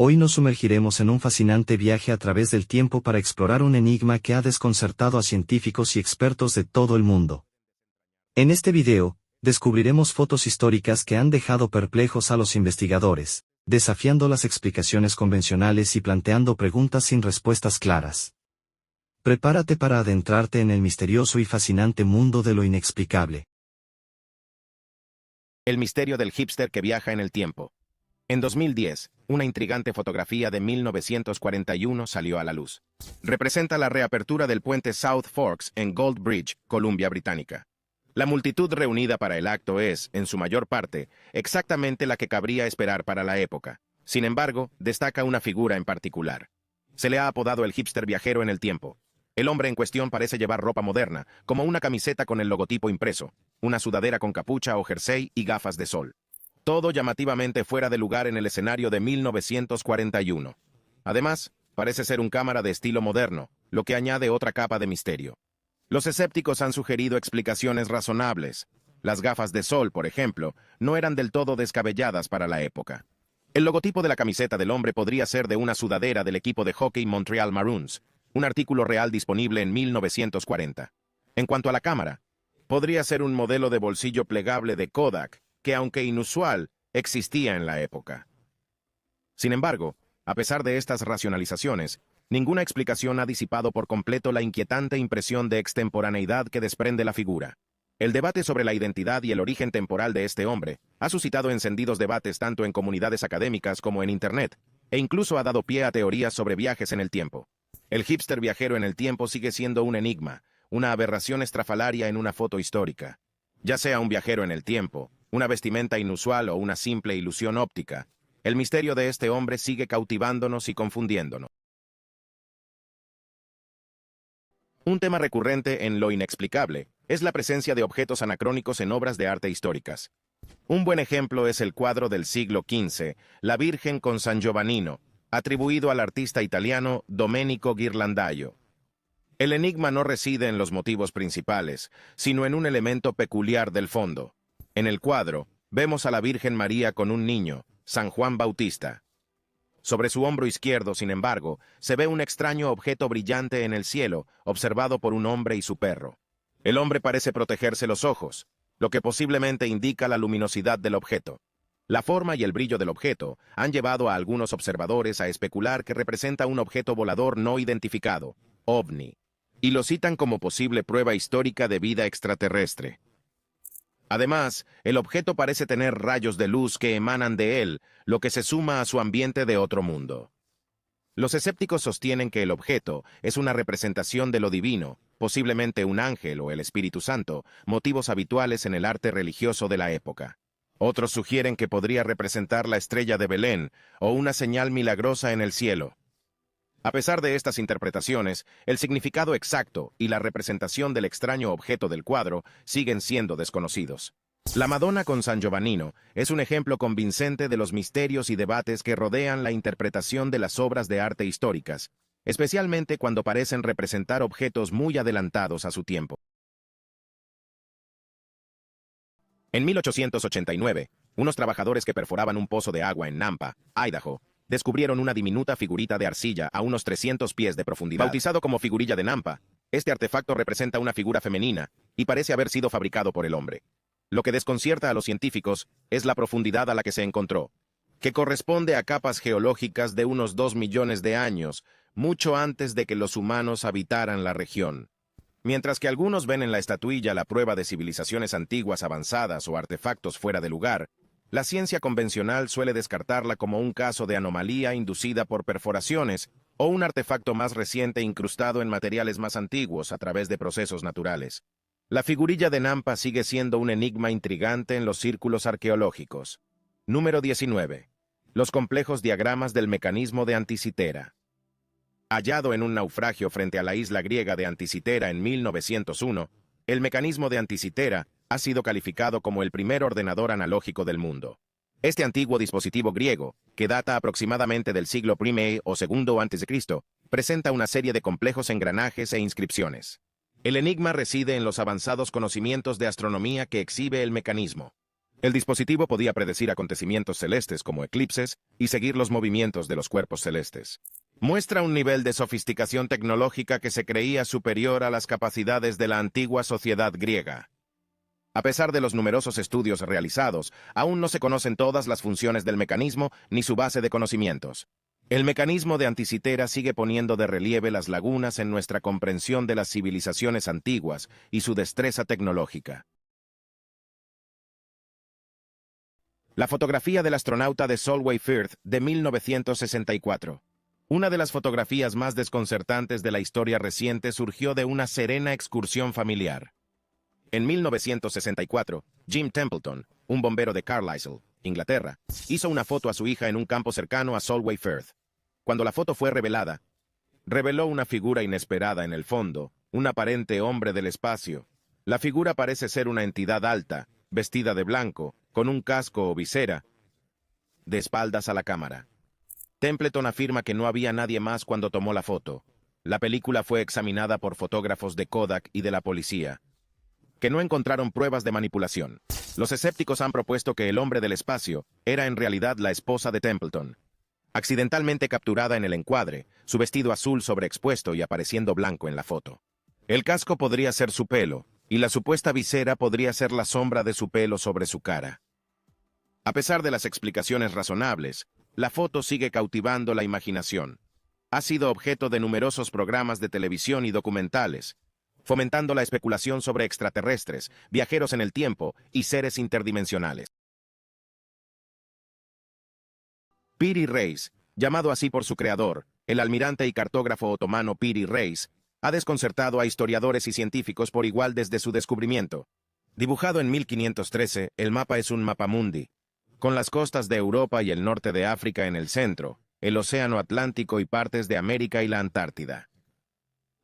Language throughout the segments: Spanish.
Hoy nos sumergiremos en un fascinante viaje a través del tiempo para explorar un enigma que ha desconcertado a científicos y expertos de todo el mundo. En este video, descubriremos fotos históricas que han dejado perplejos a los investigadores, desafiando las explicaciones convencionales y planteando preguntas sin respuestas claras. Prepárate para adentrarte en el misterioso y fascinante mundo de lo inexplicable. El misterio del hipster que viaja en el tiempo. En 2010, una intrigante fotografía de 1941 salió a la luz. Representa la reapertura del puente South Forks en Gold Bridge, Columbia Británica. La multitud reunida para el acto es, en su mayor parte, exactamente la que cabría esperar para la época. Sin embargo, destaca una figura en particular. Se le ha apodado el hipster viajero en el tiempo. El hombre en cuestión parece llevar ropa moderna, como una camiseta con el logotipo impreso, una sudadera con capucha o jersey y gafas de sol. Todo llamativamente fuera de lugar en el escenario de 1941. Además, parece ser un cámara de estilo moderno, lo que añade otra capa de misterio. Los escépticos han sugerido explicaciones razonables. Las gafas de sol, por ejemplo, no eran del todo descabelladas para la época. El logotipo de la camiseta del hombre podría ser de una sudadera del equipo de hockey Montreal Maroons, un artículo real disponible en 1940. En cuanto a la cámara, podría ser un modelo de bolsillo plegable de Kodak, que aunque inusual, existía en la época. Sin embargo, a pesar de estas racionalizaciones, ninguna explicación ha disipado por completo la inquietante impresión de extemporaneidad que desprende la figura. El debate sobre la identidad y el origen temporal de este hombre ha suscitado encendidos debates tanto en comunidades académicas como en Internet, e incluso ha dado pie a teorías sobre viajes en el tiempo. El hipster viajero en el tiempo sigue siendo un enigma, una aberración estrafalaria en una foto histórica. Ya sea un viajero en el tiempo, una vestimenta inusual o una simple ilusión óptica, el misterio de este hombre sigue cautivándonos y confundiéndonos. Un tema recurrente en lo inexplicable es la presencia de objetos anacrónicos en obras de arte históricas. Un buen ejemplo es el cuadro del siglo XV, La Virgen con San Giovannino, atribuido al artista italiano Domenico Ghirlandaio. El enigma no reside en los motivos principales, sino en un elemento peculiar del fondo. En el cuadro, vemos a la Virgen María con un niño, San Juan Bautista. Sobre su hombro izquierdo, sin embargo, se ve un extraño objeto brillante en el cielo, observado por un hombre y su perro. El hombre parece protegerse los ojos, lo que posiblemente indica la luminosidad del objeto. La forma y el brillo del objeto han llevado a algunos observadores a especular que representa un objeto volador no identificado, ovni, y lo citan como posible prueba histórica de vida extraterrestre. Además, el objeto parece tener rayos de luz que emanan de él, lo que se suma a su ambiente de otro mundo. Los escépticos sostienen que el objeto es una representación de lo divino, posiblemente un ángel o el Espíritu Santo, motivos habituales en el arte religioso de la época. Otros sugieren que podría representar la estrella de Belén o una señal milagrosa en el cielo. A pesar de estas interpretaciones, el significado exacto y la representación del extraño objeto del cuadro siguen siendo desconocidos. La Madonna con San Giovannino es un ejemplo convincente de los misterios y debates que rodean la interpretación de las obras de arte históricas, especialmente cuando parecen representar objetos muy adelantados a su tiempo. En 1889, unos trabajadores que perforaban un pozo de agua en Nampa, Idaho, descubrieron una diminuta figurita de arcilla a unos 300 pies de profundidad. Bautizado como figurilla de Nampa, este artefacto representa una figura femenina y parece haber sido fabricado por el hombre. Lo que desconcierta a los científicos es la profundidad a la que se encontró, que corresponde a capas geológicas de unos 2 millones de años, mucho antes de que los humanos habitaran la región. Mientras que algunos ven en la estatuilla la prueba de civilizaciones antiguas avanzadas o artefactos fuera de lugar, la ciencia convencional suele descartarla como un caso de anomalía inducida por perforaciones o un artefacto más reciente incrustado en materiales más antiguos a través de procesos naturales. La figurilla de Nampa sigue siendo un enigma intrigante en los círculos arqueológicos. Número 19. Los complejos diagramas del mecanismo de Anticitera. Hallado en un naufragio frente a la isla griega de Anticitera en 1901, el mecanismo de Anticitera ha sido calificado como el primer ordenador analógico del mundo. Este antiguo dispositivo griego, que data aproximadamente del siglo I o II a.C., presenta una serie de complejos engranajes e inscripciones. El enigma reside en los avanzados conocimientos de astronomía que exhibe el mecanismo. El dispositivo podía predecir acontecimientos celestes como eclipses y seguir los movimientos de los cuerpos celestes. Muestra un nivel de sofisticación tecnológica que se creía superior a las capacidades de la antigua sociedad griega. A pesar de los numerosos estudios realizados, aún no se conocen todas las funciones del mecanismo ni su base de conocimientos. El mecanismo de Anticitera sigue poniendo de relieve las lagunas en nuestra comprensión de las civilizaciones antiguas y su destreza tecnológica. La fotografía del astronauta de Solway Firth de 1964. Una de las fotografías más desconcertantes de la historia reciente surgió de una serena excursión familiar. En 1964, Jim Templeton, un bombero de Carlisle, Inglaterra, hizo una foto a su hija en un campo cercano a Solway Firth. Cuando la foto fue revelada, reveló una figura inesperada en el fondo, un aparente hombre del espacio. La figura parece ser una entidad alta, vestida de blanco, con un casco o visera, de espaldas a la cámara. Templeton afirma que no había nadie más cuando tomó la foto. La película fue examinada por fotógrafos de Kodak y de la policía, que no encontraron pruebas de manipulación. Los escépticos han propuesto que el hombre del espacio era en realidad la esposa de Templeton, accidentalmente capturada en el encuadre, su vestido azul sobreexpuesto y apareciendo blanco en la foto. El casco podría ser su pelo, y la supuesta visera podría ser la sombra de su pelo sobre su cara. A pesar de las explicaciones razonables, la foto sigue cautivando la imaginación. Ha sido objeto de numerosos programas de televisión y documentales, fomentando la especulación sobre extraterrestres, viajeros en el tiempo y seres interdimensionales. Piri Reis, llamado así por su creador, el almirante y cartógrafo otomano Piri Reis, ha desconcertado a historiadores y científicos por igual desde su descubrimiento. Dibujado en 1513, el mapa es un mapamundi, con las costas de Europa y el norte de África en el centro, el Océano Atlántico y partes de América y la Antártida.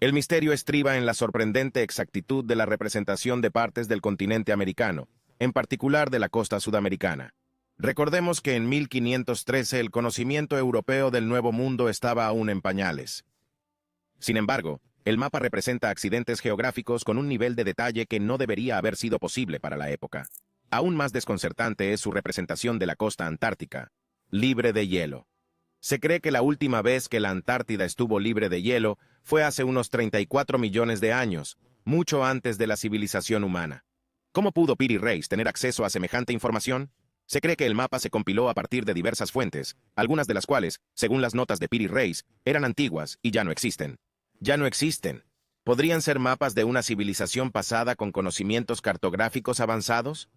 El misterio estriba en la sorprendente exactitud de la representación de partes del continente americano, en particular de la costa sudamericana. Recordemos que en 1513 el conocimiento europeo del Nuevo Mundo estaba aún en pañales. Sin embargo, el mapa representa accidentes geográficos con un nivel de detalle que no debería haber sido posible para la época. Aún más desconcertante es su representación de la costa antártica, libre de hielo. Se cree que la última vez que la Antártida estuvo libre de hielo fue hace unos 34 millones de años, mucho antes de la civilización humana. ¿Cómo pudo Piri Reis tener acceso a semejante información? Se cree que el mapa se compiló a partir de diversas fuentes, algunas de las cuales, según las notas de Piri Reis, eran antiguas y ya no existen. Ya no existen. ¿Podrían ser mapas de una civilización pasada con conocimientos cartográficos avanzados?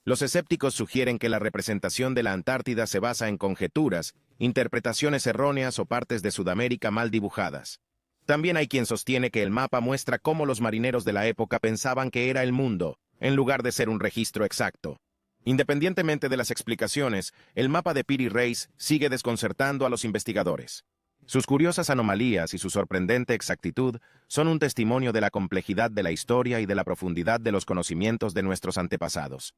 Los escépticos sugieren que la representación de la Antártida se basa en conjeturas, interpretaciones erróneas o partes de Sudamérica mal dibujadas. También hay quien sostiene que el mapa muestra cómo los marineros de la época pensaban que era el mundo, en lugar de ser un registro exacto. Independientemente de las explicaciones, el mapa de Piri Reis sigue desconcertando a los investigadores. Sus curiosas anomalías y su sorprendente exactitud son un testimonio de la complejidad de la historia y de la profundidad de los conocimientos de nuestros antepasados.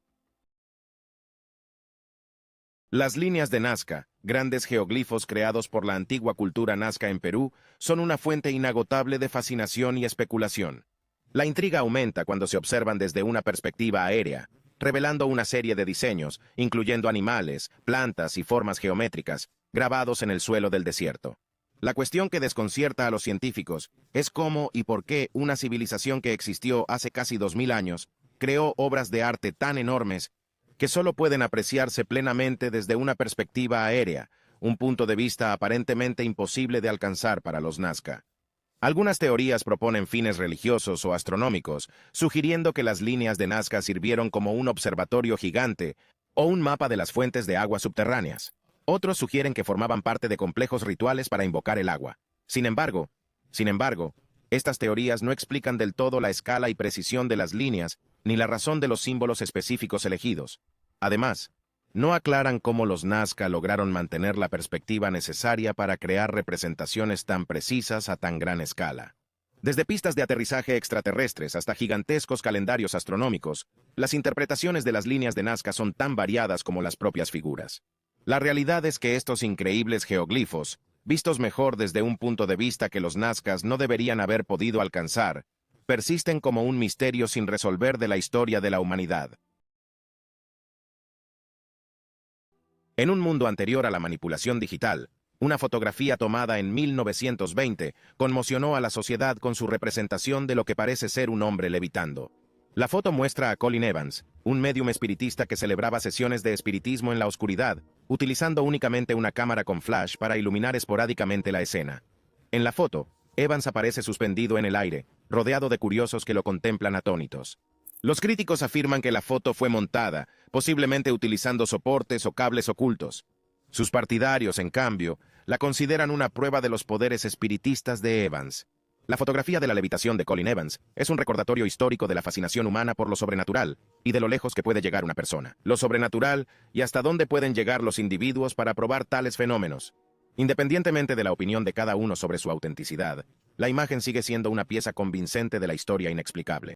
Las líneas de Nazca, grandes geoglifos creados por la antigua cultura nazca en Perú, son una fuente inagotable de fascinación y especulación. La intriga aumenta cuando se observan desde una perspectiva aérea, revelando una serie de diseños, incluyendo animales, plantas y formas geométricas, grabados en el suelo del desierto. La cuestión que desconcierta a los científicos es cómo y por qué una civilización que existió hace casi 2000 años creó obras de arte tan enormes que solo pueden apreciarse plenamente desde una perspectiva aérea, un punto de vista aparentemente imposible de alcanzar para los Nazca. Algunas teorías proponen fines religiosos o astronómicos, sugiriendo que las líneas de Nazca sirvieron como un observatorio gigante o un mapa de las fuentes de agua subterráneas. Otros sugieren que formaban parte de complejos rituales para invocar el agua. Sin embargo, estas teorías no explican del todo la escala y precisión de las líneas ni la razón de los símbolos específicos elegidos. Además, no aclaran cómo los Nazca lograron mantener la perspectiva necesaria para crear representaciones tan precisas a tan gran escala. Desde pistas de aterrizaje extraterrestres hasta gigantescos calendarios astronómicos, las interpretaciones de las líneas de Nazca son tan variadas como las propias figuras. La realidad es que estos increíbles geoglifos, vistos mejor desde un punto de vista que los nazcas no deberían haber podido alcanzar, persisten como un misterio sin resolver de la historia de la humanidad. En un mundo anterior a la manipulación digital, una fotografía tomada en 1920 conmocionó a la sociedad con su representación de lo que parece ser un hombre levitando. La foto muestra a Colin Evans, un médium espiritista que celebraba sesiones de espiritismo en la oscuridad, utilizando únicamente una cámara con flash para iluminar esporádicamente la escena. En la foto, Evans aparece suspendido en el aire, rodeado de curiosos que lo contemplan atónitos. Los críticos afirman que la foto fue montada, posiblemente utilizando soportes o cables ocultos. Sus partidarios, en cambio, la consideran una prueba de los poderes espiritistas de Evans. La fotografía de la levitación de Colin Evans es un recordatorio histórico de la fascinación humana por lo sobrenatural y de lo lejos que puede llegar una persona. Lo sobrenatural y hasta dónde pueden llegar los individuos para probar tales fenómenos. Independientemente de la opinión de cada uno sobre su autenticidad, la imagen sigue siendo una pieza convincente de la historia inexplicable.